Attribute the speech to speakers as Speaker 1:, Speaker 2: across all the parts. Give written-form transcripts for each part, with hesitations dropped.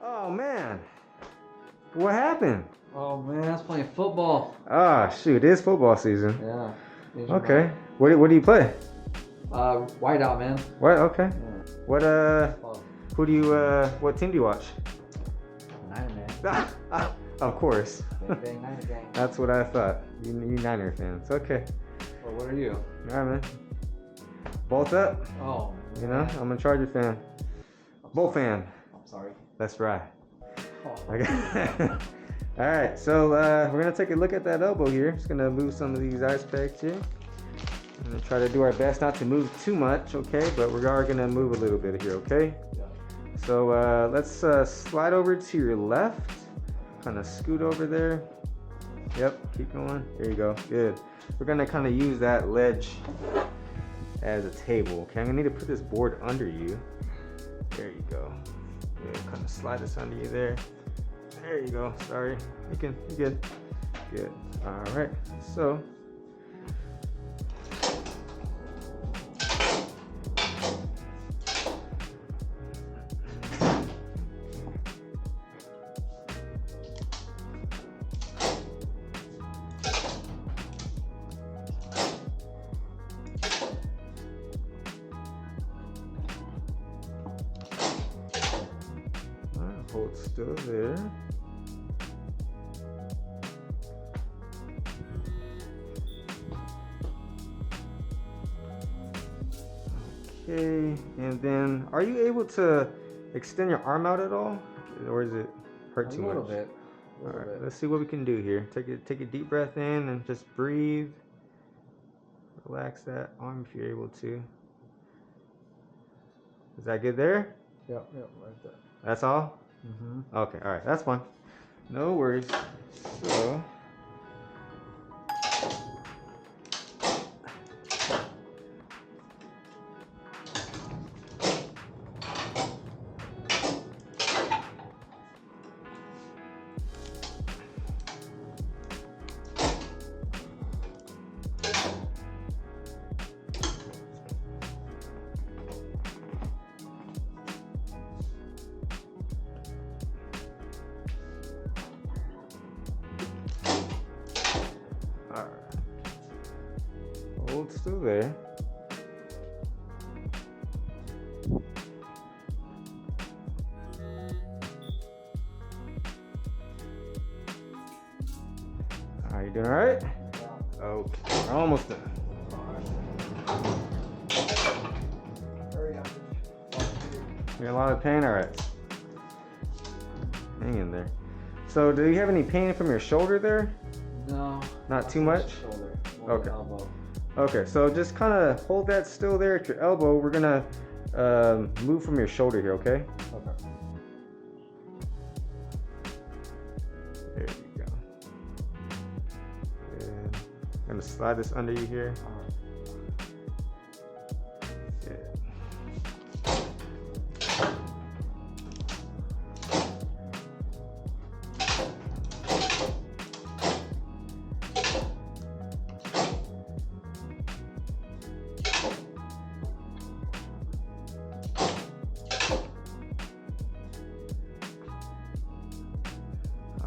Speaker 1: Oh man, what happened?
Speaker 2: Oh man, I was playing football.
Speaker 1: Ah, shoot, it is football season.
Speaker 2: Yeah.
Speaker 1: Okay. What do you play?
Speaker 2: White out, man.
Speaker 1: What? Okay.
Speaker 2: Yeah.
Speaker 1: What who do you what team do you watch?
Speaker 2: Niner, man.
Speaker 1: Of course.
Speaker 2: Bang, bang, Niner gang.
Speaker 1: That's what I thought. You Niner fans. Okay.
Speaker 2: Well, what are you?
Speaker 1: All right, man. Bolt up.
Speaker 2: Oh.
Speaker 1: You know, I'm a Charger fan. Bull fan.
Speaker 2: I'm sorry.
Speaker 1: That's right.
Speaker 2: Oh.
Speaker 1: Okay. All right, so we're gonna take a look at that elbow here. Just gonna move some of these ice packs here. I'm gonna try to do our best not to move too much, okay? But we are gonna move a little bit here, okay?
Speaker 2: Yeah.
Speaker 1: So let's slide over to your left. Kind of scoot over there. Yep, keep going. There you go. Good. We're gonna kind of use that ledge as a table. Okay, I'm gonna need to put this board under you. There you go. Good. Kind of slide this under you there. There you go. Sorry. You good. Good. All right. So. Hold still there. Okay, and then are you able to extend your arm out at all, or is it hurt too much?
Speaker 2: A little bit.
Speaker 1: All right, let's see what we can do here. Take a deep breath in and just breathe. Relax that arm if you're able to. Is that good there?
Speaker 2: Yep, right there.
Speaker 1: That's all?
Speaker 2: Mm-hmm.
Speaker 1: Okay, all right, that's fine. No worries. So. Alright. Hold still there. Are you doing alright?
Speaker 2: Yeah.
Speaker 1: Okay, we're almost done.
Speaker 2: Hurry up.
Speaker 1: You're in a lot of pain? Alright. Hang in there. So, do you have any pain from your shoulder there?
Speaker 2: No.
Speaker 1: Not too much?
Speaker 2: Shoulder.
Speaker 1: Okay.
Speaker 2: Elbow.
Speaker 1: Okay, so just kind of hold that still there at your elbow. We're gonna move from your shoulder here, okay?
Speaker 2: Okay.
Speaker 1: There you go. Good. I'm gonna slide this under you here. Good.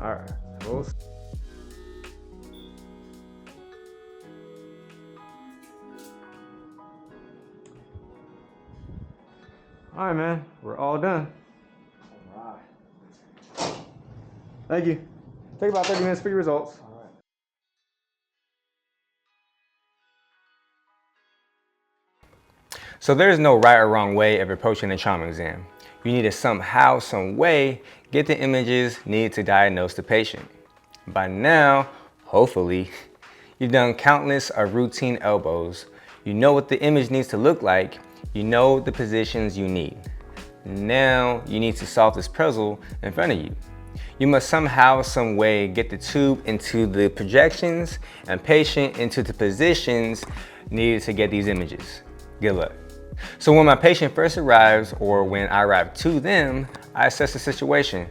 Speaker 1: All right, close. All right, man, we're all done.
Speaker 2: All right.
Speaker 1: Thank you. Take about 30 minutes for your results.
Speaker 2: All right.
Speaker 3: So there's no right or wrong way of approaching a trauma exam. You need to somehow, some way, get the images needed to diagnose the patient. By now, hopefully, you've done countless of routine elbows. You know what the image needs to look like. You know the positions you need. Now you need to solve this puzzle in front of you. You must somehow, some way get the tube into the projections and patient into the positions needed to get these images. Good luck. So when my patient first arrives, or when I arrive to them, I assess the situation.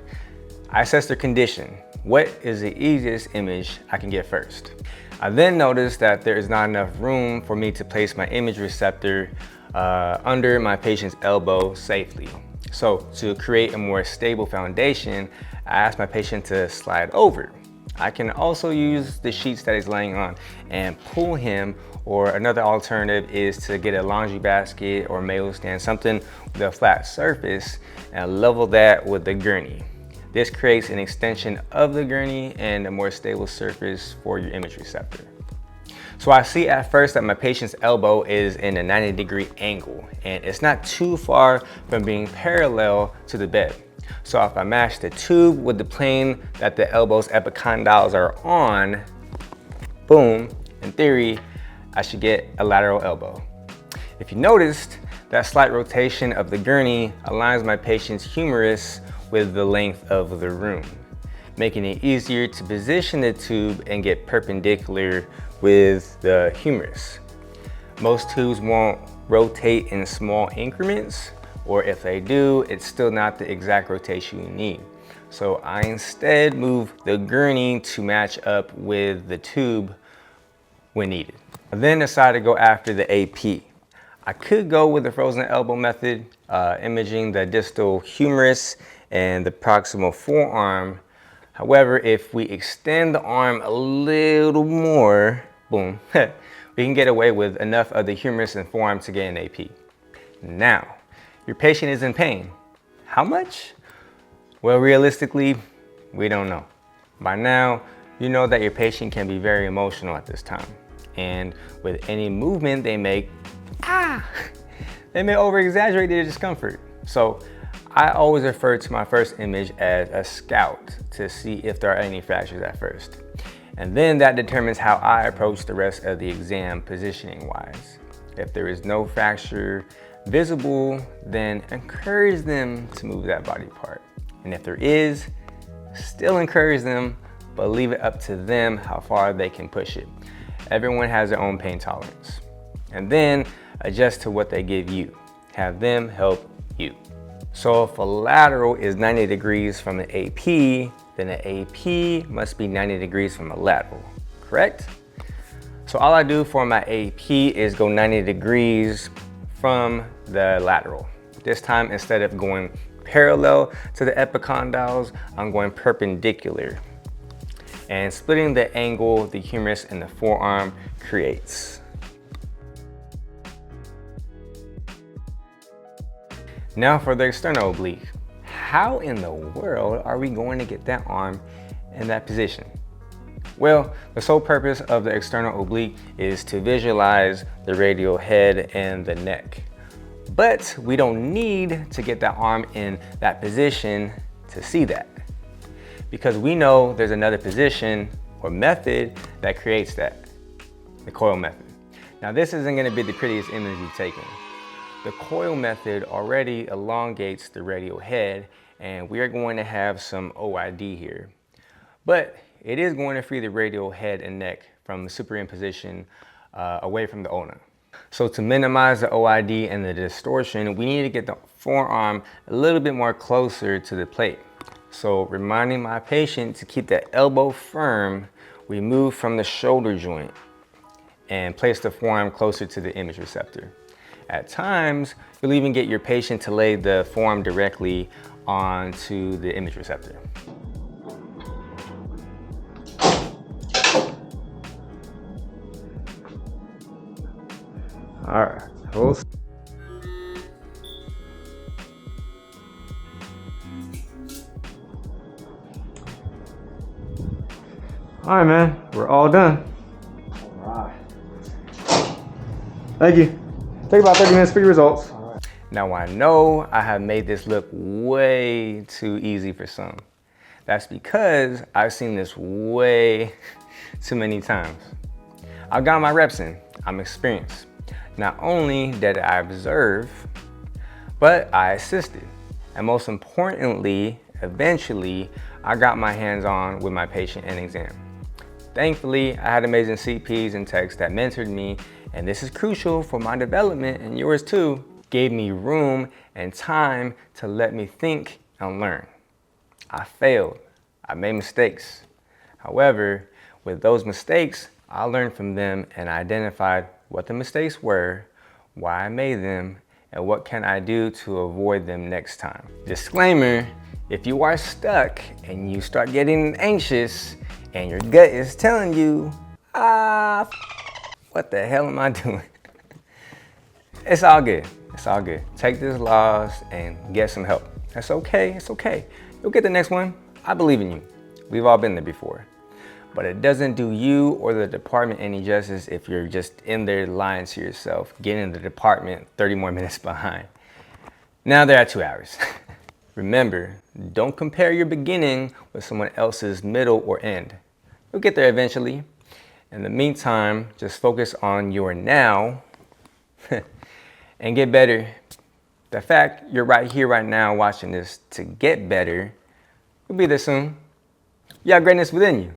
Speaker 3: I assess their condition. What is the easiest image I can get first? I then notice that there is not enough room for me to place my image receptor under my patient's elbow safely. So to create a more stable foundation, I asked my patient to slide over. I can also use the sheets that he's laying on and pull him, or another alternative is to get a laundry basket or mail stand, something with a flat surface, and level that with the gurney. This creates an extension of the gurney and a more stable surface for your image receptor. So I see at first that my patient's elbow is in a 90-degree angle, and it's not too far from being parallel to the bed. So if I match the tube with the plane that the elbow's epicondyles are on, boom, in theory, I should get a lateral elbow. If you noticed, that slight rotation of the gurney aligns my patient's humerus with the length of the room, making it easier to position the tube and get perpendicular with the humerus. Most tubes won't rotate in small increments, or if they do, it's still not the exact rotation you need. So I instead move the gurney to match up with the tube when needed. I then decided to go after the AP. I could go with the frozen elbow method, imaging the distal humerus and the proximal forearm. However, if we extend the arm a little more, boom, we can get away with enough of the humerus and forearm to get an AP. Now, your patient is in pain. How much? Well, realistically, we don't know. By now, you know that your patient can be very emotional at this time. And with any movement they make, they may over-exaggerate their discomfort. So I always refer to my first image as a scout to see if there are any fractures at first. And then that determines how I approach the rest of the exam positioning-wise. If there is no fracture visible, then encourage them to move that body part. And if there is, still encourage them, but leave it up to them how far they can push it. Everyone has their own pain tolerance. And then adjust to what they give you. Have them help you. So if a lateral is 90 degrees from the AP, then the AP must be 90 degrees from a lateral, correct? So all I do for my AP is go 90 degrees from the lateral. This time, instead of going parallel to the epicondyles, I'm going perpendicular. And splitting the angle the humerus and the forearm creates. Now for the external oblique. How in the world are we going to get that arm in that position? Well, the sole purpose of the external oblique is to visualize the radial head and the neck. But we don't need to get that arm in that position to see that, because we know there's another position or method that creates that, the Coyle method. Now this isn't going to be the prettiest image you've taken. The Coyle method already elongates the radial head, and we are going to have some OID here. But it is going to free the radial head and neck from the superimposition away from the ulna. So to minimize the OID and the distortion, we need to get the forearm a little bit more closer to the plate. So reminding my patient to keep the elbow firm, we move from the shoulder joint and place the forearm closer to the image receptor. At times, you'll even get your patient to lay the forearm directly onto the image receptor.
Speaker 1: All right, hold. All right, man, we're all done.
Speaker 2: All right.
Speaker 1: Thank you. Take about 30 minutes for your results.
Speaker 2: All right.
Speaker 3: Now I know I have made this look way too easy for some. That's because I've seen this way too many times. I've got my reps in, I'm experienced. Not only did I observe, but I assisted. And most importantly, eventually, I got my hands on with my patient in exam. Thankfully, I had amazing CPs and techs that mentored me, and this is crucial for my development and yours too, gave me room and time to let me think and learn. I failed, I made mistakes. However, with those mistakes, I learned from them and identified what the mistakes were, why I made them, and what can I do to avoid them next time. Disclaimer, if you are stuck and you start getting anxious and your gut is telling you, what the hell am I doing? It's all good, it's all good. Take this loss and get some help. That's okay, it's okay. You'll get the next one. I believe in you. We've all been there before. But it doesn't do you or the department any justice if you're just in there lying to yourself, getting the department 30 more minutes behind. Now they're at 2 hours. Remember, don't compare your beginning with someone else's middle or end. You'll get there eventually. In the meantime, just focus on your now and get better. The fact you're right here, right now, watching this to get better, you'll be there soon. You have greatness within you.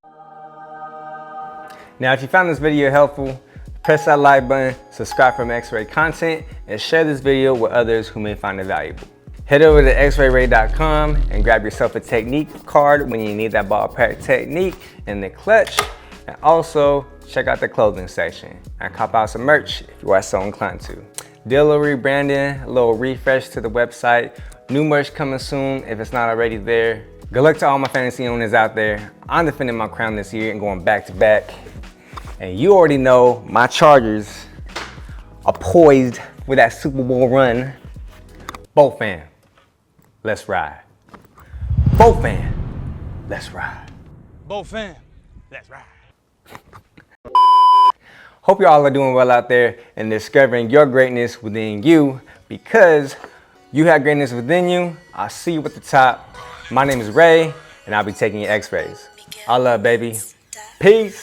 Speaker 3: Now, if you found this video helpful, press that like button, subscribe for more X-ray content, and share this video with others who may find it valuable. Head over to xray.com and grab yourself a technique card when you need that ball pack technique in the clutch. And also, check out the clothing section and cop out some merch if you are so inclined to. Did a little rebranding, a little refresh to the website. New merch coming soon if it's not already there. Good luck to all my fantasy owners out there. I'm defending my crown this year and going back to back. And you already know my Chargers are poised with that Super Bowl run. Both fam, let's ride. Both fam, let's ride.
Speaker 4: Both fam, let's ride.
Speaker 3: Hope you all are doing well out there and discovering your greatness within you, because you have greatness within you. I'll see you at the top. My name is Ray, and I'll be taking your X-rays. I love, baby. Peace.